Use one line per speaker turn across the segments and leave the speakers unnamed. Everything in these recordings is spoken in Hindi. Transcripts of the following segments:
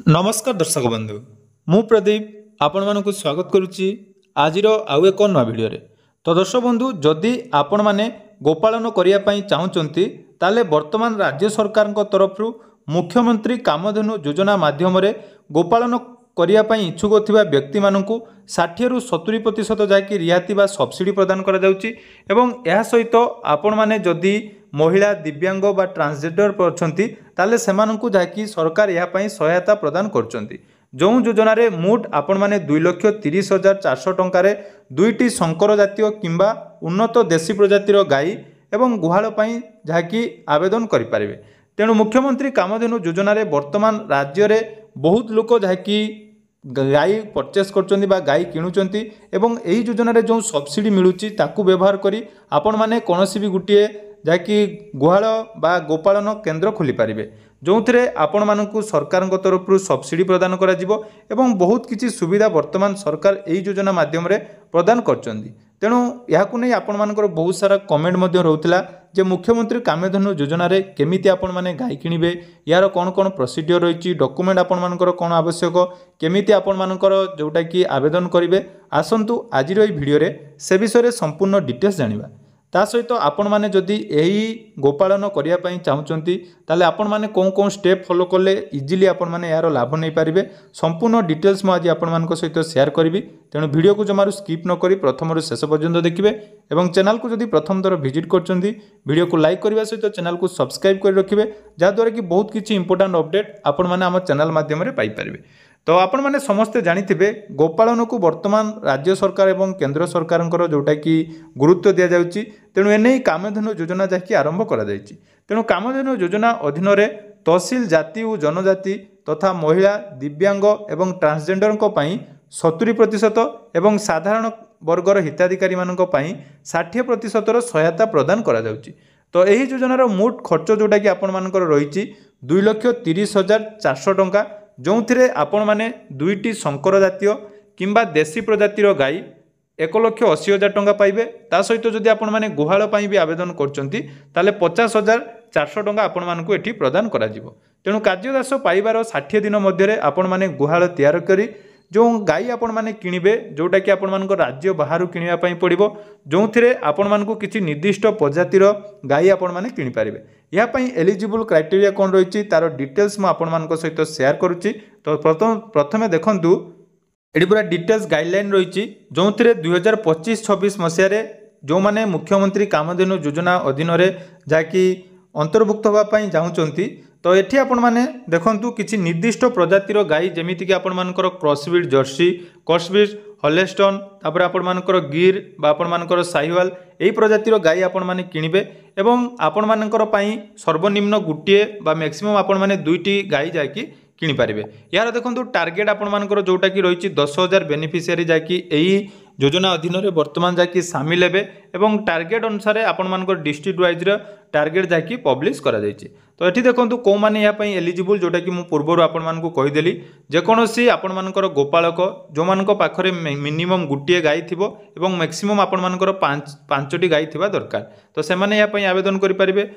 नमस्कार दर्शक बंधु मु प्रदीप आपण मानक स्वागत करुच्ची आज आउ एक नवा भिडियो तो दर्शक बंधु जदि आपण मैंने गोपालन करने चाहूँगी ताले वर्तमान राज्य सरकार तरफ मुख्यमंत्री कामधेनु योजना माध्यम गोपालन करने इच्छुक थिबा व्यक्ति मानकु 60 रु 70% जाकि रियाती बा सब्सिडी प्रदान करा जाउची एवं यह सहित आपण माने जदि महिला दिव्यांग बा ट्रांसजेंडर पछंती ताले सेमानकु जाकि सरकार यह पई सहायता प्रदान करचंती जो योजना रे मुठ आपण माने 2,30,400 टंकारे दुईटी संकर जातीय किंबा उन्नत देशी प्रजातिर गाई एवं गुहाल पई जाकि आवेदन करि पारिबे। तेणु मुख्यमंत्री कामधेनु योजना रे वर्तमान राज्य रे बहुत लोक जाकि गाई परचेस करचंती बा गाई किणुचंती एवं एही योजना रे जो सब्सिडी मिलुची ताकू व्यवहार करी आपण माने कोनोसी भी गुटिए जाकि गुहाल बा गोपालन केन्द्र खोली पारिबे जो थे आपण मानकु सरकार तरफ सब्सिडी प्रदान करा जिवो एवं बहुत किछि सुविधा वर्तमान सरकार एही योजना माध्यम रे प्रदान करचंती। तेणु याकु नै आपण मानकर बहुत सारा कमेंट मध्य रहउतला जे मुख्यमंत्री कामधेनु योजना रे केमिति आपण माने गाई किनिबे यार कोन कोन प्रोसीजर रहिछि डॉक्यूमेंट आपण मानकर कोन आवश्यक केमिति आपण मानकर जोटा कि आवेदन करिवे आसंतु आजिर एही वीडियो रे से विषय रे संपूर्ण डिटेल्स जानिबा। ता सहित आपण माने जदि एही गोपालन करिया पई चाहुचंती ताले आपण माने कोन कोन स्टेप फॉलो करले इजीली आपण माने यार लाभ नै पारिबे संपूर्ण डिटेल्स म आज आपण मानक सहित शेयर करबी। तेणु वीडियो को जमारू स्किप न करी प्रथम रु शेष पर्यंत देखिबे एवं चैनल को जदि प्रथम थर विजिट करचंती वीडियो को लाइक करबा सहित चैनल को सब्सक्राइब कर रखिबे जा द्वारा कि बहुत किछि इंपोर्टेंट अपडेट आपण माने हम चैनल माध्यम रे पाई पारिबे। तो आपण माने समस्ते जानिथिबे गोपालन को वर्तमान राज्य सरकार एवं केंद्र सरकार जोटा कि गुरुत्व दिया जाउची तेणु एने कामधेनु योजना जाकि आरंभ करा जायछि। तेणु कामधेनु योजना अधीन रे तहसील जाति और जनजाति तथा महिला दिव्यांग एवं ट्रांसजेंडर को पई 70% एवं साधारण वर्गर हिताधिकारी मानक पई 60% सहायता प्रदान करा जाउची। तो यही योजनार मोट खर्च जोटा कि आपण मानकर रहिछि 2,30,400 टंका जो थे आपण माने दुईटी संकर जातीय किंबा देशी प्रजातिर गाई 1,80,000 टंका पाइबे। ता सहित जदि आपण माने गुहाल पई भी आवेदन करचंती ताले 50,400 टंका आपण मानकु एठी प्रदान करा जिवो। तेणु कार्यदास पाइबार 60 दिन मध्य आपण माने गुहाल तैयार करी जो गाई आपण माने किनिबे जोटा कि आपण मानक राज्य बाहर किनिया पई पड़िबो जो थे आपण मानकु किछि निर्दिष्ट प्रजातिर गाई आपण माने किनि पारिबे। या पई एलिजिबल क्राइटेरिया कोन रहिछि तार डिटेल्स म आपण मानक सहित शेयर करूछि। तो प्रथमे देखंतु एडी पूरा डिटेल्स गाइडलाइन रहिछि जो थे 2025-26 मसिया रे जो माने मुख्यमंत्री कामधेनु योजना अधीन रे जाकि अंतर्भुक्त होबा पई जाउचंती तो एठी आपण माने देखंतु किछि निर्दिष्ट प्रजातिर गाई जेमिति कि आपण मानकर क्रॉसब्रीड जर्सी क्रॉसब्रीड हॉलेस्टन तापर आपण मानकर गिर बा आपण मानकर साहिवाल एही प्रजातिर गाई आपण माने किनिबे एवं आपण मानकर पई सर्वनिम्न गुटिए बा मैक्सिमम आपण माने दुईटी गाई जाकि किनि पारिबे। यार देखंतु टार्गेट आपण मानकर जोटा कि रहिछि 10,000 बेनिफिशियरी जाकि एही योजना अधीन रे वर्तमान जाकि शामिल हेबे एवं टार्गेट अनुसार आपण मानकर डिस्ट्रिक्ट वाइज रे टार्गेट जाकि पब्लिश करा जायछि। तो एठी देखंतु को माने या पई एलिजिबल जोटा कि मु पूर्वरु आपण मानकु कहि देली जे कोनोसी आपण मानकर गोपालक जो मानक पाखरे मिनिमम गुटिए गाई थिबो एवं मैक्सिमम आपण मानकर 5टी गाई थिबा दरकार तो से माने या पई आवेदन करि परिबे।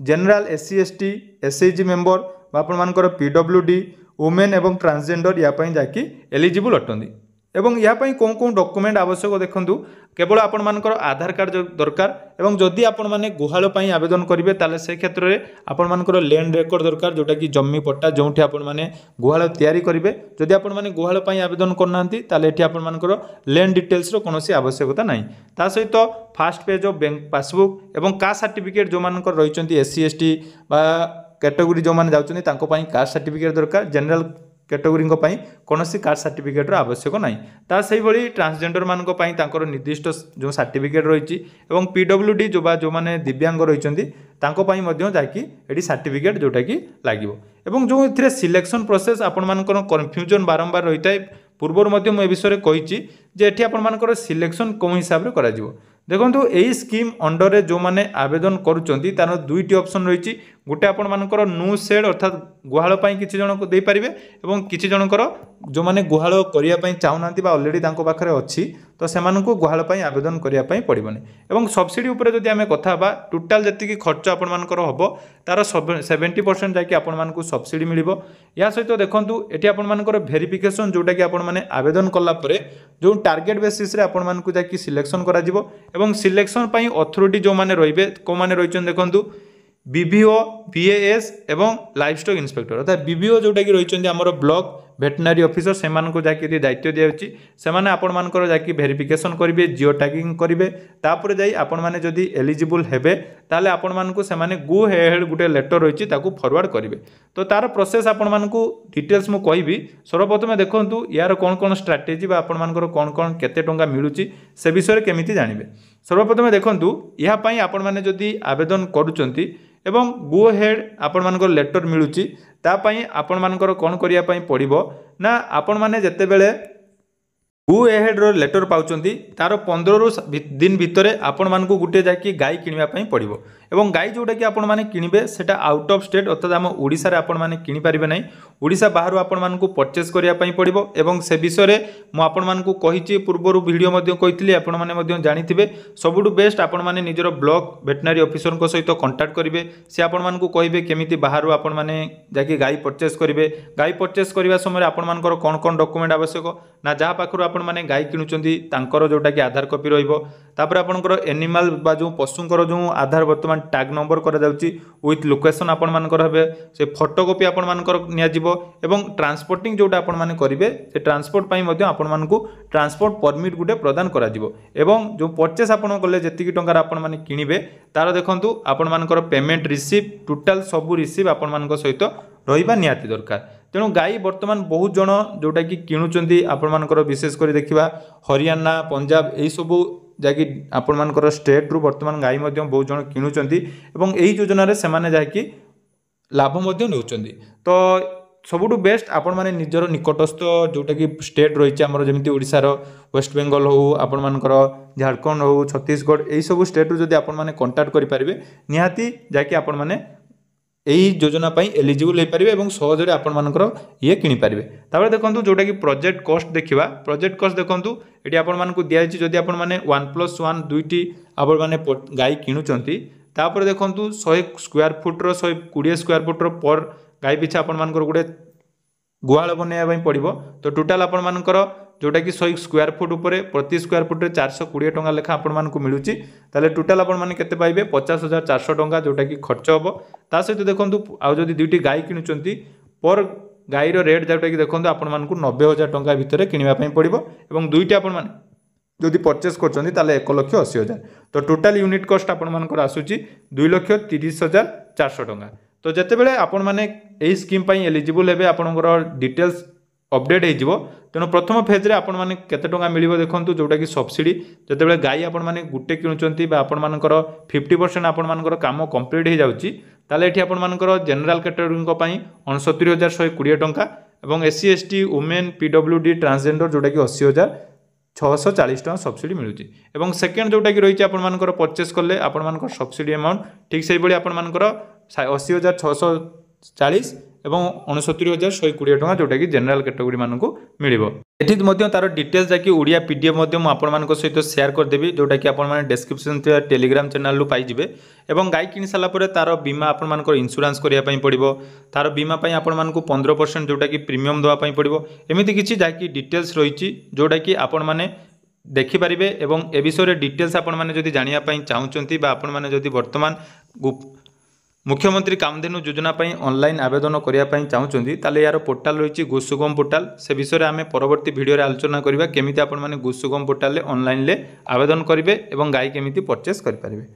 General SC ST SHG member आपण मानकर PWD वुमेन एवं ट्रांसजेंडर या पई जाकि एलिजिबल अटंदी एवं या पई कोन कोन डॉक्यूमेंट आवश्यक देखंतु केवल आपण मानकर आधार कार्ड दरकार एवं जदि आपण माने गुहाल पई आवेदन करिवे ताले से क्षेत्र रे आपण मानकर लैंड रेकॉर्ड दरकार जोटा कि जम्मी पट्टा जोंठी आपण माने गुहाल तयारी करिवे। जदि आपण माने गुहाल पई आवेदन करनांती ताले एठी आपण मानकर लैंड डिटेल्स रो कोनोसी आवश्यकता नाही। ता सहित fast page of bank passbook एवं कास्ट सर्टिफिकेट जो मानकर रहिचंती SC ST बा कैटेगरी जो माने जाउचंती तांको पई कास्ट सर्टिफिकेट दरकार जनरल कैटेगरी को पई कोनोसी कास्ट सर्टिफिकेट रो आवश्यक नाही। ता सही भली ट्रांसजेंडर मान को पई तांकर निर्दिष्ट जो सर्टिफिकेट रहिछि एवं PWD जो माने दिव्यांग रहिचंती तांको पई मध्य जाकि एडी सर्टिफिकेट जोटा कि लागिवो एवं जो इथरे सिलेक्शन प्रोसेस आपण मानकर कन्फ्यूजन बारंबार रहिताय पूर्वर मध्य म ए विषय कहिछि जे एठी आपण मानकर सिलेक्शन कोन हिसाब रे करा जिवो। देखंतु एही स्कीम अंडर रे जो माने आवेदन करूचंती तार दुईटी ऑप्शन रहिछि गोटे आपर नु सेड अर्थात गुहाल किसी जन को देपारे और किसी जनकर जो मैंने गुहाल करने चाहूना अलरेडी पाखे अच्छी तो से गुहाल आवेदन करने पड़ोनी और सब्सिडी उपर जदि आम कथा टोटाल जी खर्च आपर हम तार 70% जाकि आपण सब्सिडी मिल या सहित देखूँ ये आपर भेरिफिकेसन जोटा कि आपण मैंने आवेदन कलापर जो टार्गेट बेसिस आपण जाकि सिलेक्शन कर सिलेक्शन अथॉरिटी जो मैंने रे कौ मैंने रही देखूँ बीबीओ बीएएस एवं लाइफ स्टॉक इंस्पेक्टर अर्थात बीबीओ जोटा कि रही आमर ब्लॉक वेटनरी ऑफिसर से जाकि दायित्व दिखाई से आपण जाकि भेरिफिकेसन करेंगे जिओ टैगिंग करेंगे तापर जाई आपण माने जदि एलिजिबल हेबे ताले आपण मानकु से माने गो हेड गुटे लेटर रही फॉरवर्ड करेंगे तो तार प्रोसेस आपण मानकु डिटेल्स मु कहबी सर्वप्रथम देखंतु यार कौन कौन स्ट्राटेजी बा आपण मानकर कौन कौन केते टंका मिलुची से विषय केमिति जानिबे सर्वप्रथम देखंतु या पई आपण माने जदि आवेदन करूचंती एवं गो हेड आपण मानकर लेटर मिलुची तापाई आपण मानकर कौन करिया पई पड़िबो ना आपण माने जते बेले गो हेड रो लेटर पाउचंती तार 15 दिन भितर आपण मानकु गुटे जाकि गाय किनिबा पई पड़िबो एवं गाय जोटा कि आपण माने किनिबे सेटा आउट ऑफ स्टेट अर्थात आम ओडिसा रे आपण माने किनि पारिबे नै ओडिसा बाहर आपण मानकु परचेज करिया पई पड़िबो एवं से विषय रे मु आपण मानकु कहिछि पूर्वरु वीडियो मध्ये कहितली आपण माने मध्ये जानिथिबे सबुटु बेस्ट आपण माने निजरो ब्लॉक वेटनरी ऑफिसर को सहित कांटेक्ट करिवे से आपण मानकु कहिबे केमिति बाहर आपण माने जाकि गाय परचेज करिवे गाय परचेज करिवा समय आपण मानकर कोन कोन डॉक्यूमेंट आवश्यक ना जहा पाखरु आपण माने गाय किणुचंती तांकर जोटा कि आधार कॉपी रहिबो तापर आपनकर एनिमल बा जो पशुंकर जो आधार वर्तमान टैग नंबर करा जाउची विथ लोकेशन आपण मानकर हबे से फोटोकॉपी आपण मानकर निया जिवो एवं ट्रांसपोर्टिंग जोटा आपण माने करिवे से ट्रांसपोर्ट पई मध्ये आपण मानकु ट्रांसपोर्ट परमिट गुटे प्रदान करा जिवो एवं जो परचेस आपण कले जति टंका आपण माने किनिबे तार देखंतु आपण मानकर पेमेंट रिसीप्ट टोटल सब रिसीव आपण मानक सहित रहिबा नियाती दरकार तेणु गाय बर्तमान बहुत जन जोटा कि किणुचंती आपण मानकर विशेषकर देखिबा हरियाणा पंजाब एई सबु जाकि आपण मानकर स्टेट रु बर्तमान गाय मध्य बहुत जन किणुचंती एवं एई योजना रे सेमाने जाकि लाभ मध्य नेउचंती तो सबुठु बेस्ट आपण माने निजर निकटस्थ जोटा कि स्टेट रही आमर जमी ओडिशा रो वेस्ट बेंगल हो आपण मानकर झारखंड हो छत्तीसगढ़ एई सबु स्टेट रु जदि आपण माने कांटेक्ट करि परिबे निहाती जाकि आपण माने यही योजना एलिजिबल हो पारे और सहजरे आपर ये किनीपारे तापर देखो जोटा कि प्रोजेक्ट कॉस्ट देखा प्रोजेक्ट कॉस्ट देखो ये आपको दिखाई जदि आप 1+1 दुईटी आप गाय किणुचंती तापर देखो 100 स्क्वायर फुट्र 120 स्क्वायर फुट्र पर गाय पिछा आपर गोटे गुहाल बनवाई पड़ो तो टोटाल आपर जोटा कि 100 स्क्वायर फुट उपर प्रति स्क्वायर फुट्रे 420 टंका लेखा आपण मिलूँ ताले टोटाल आपते पाइबे 50,400 टंका जोटा कि खर्च हम ता सहित देखो आउ जदि दुईटी गाय किणुचंती पर गायर रेट जोटा कि देखो आपको 90,000 टंका भितर किनापी पड़ो और दुईटी आपण जदि परचेस कर 1,80,000 तो टोटाल यूनिट कॉस्ट आपर आसूची 2,30,400 टंका तो जिते बड़े आपण मैंने यही स्कीम एलिजिबल हे आपंकर डिटेल्स अपडेट हो तेणु प्रथम फेज रे आपण माने केते टंका मिलिबो देखंतु जोटा कि सब्सिडी जते बेले गाय आपण माने गुटे किणुचंती बा आपण मानकर 50% आपण मानकर काम कंप्लीट हो जाउची ताले एठी आपण मानकर जनरल कैटेगरी को पई 69,120 टंका एवं SC ST women PWD transgender जोटा कि 80,640 टंका सब्सिडी मिलुची एवं सेकेंड जोटा कि रही आपण मानकर परचेस कले आपण मानकर सब्सिडी अमाउंट ठीक से बळी आपण मानकर 80,640 एवं 69,120 टंका जोटा कि जनरल कैटेगरी मानक मिलिबो एठी मध्य तार डिटेल्स जाकि ओडिया पीडीएफ मध्य मु आपण मानक सहित शेयर कर देबी जोटा कि आपण माने डिस्क्रिप्शन थिया टेलीग्राम चैनल रु पाई जिवे एवं गाय किनि साला परे तार बीमा आपण मानक इंश्योरेंस करिया पई पड़िबो तार बीमा पई आपण मानक 15% जोटा कि प्रीमियम दवा पई पड़िबो एमिति किछि जाकि डिटेल्स रहिछि जोटा कि आपण माने देखि पारिबे एवं ए विषय डिटेल्स आपण माने जदि जानिया पई चाहुचंती बा आपण माने जदि वर्तमान मुख्यमंत्री कामधेनु योजना ऑनलाइन आवेदन करने चाहूँगी ताले यार पोर्टाल रही गोसुगम पोर्टाल से विषय में आम परवर्ती वीडियो आलोचना करवा केमिति आपण माने गोसुगम पोर्टाल ऑनलाइन आवेदन करेंगे और गाय केमिति परचेस करेंगे।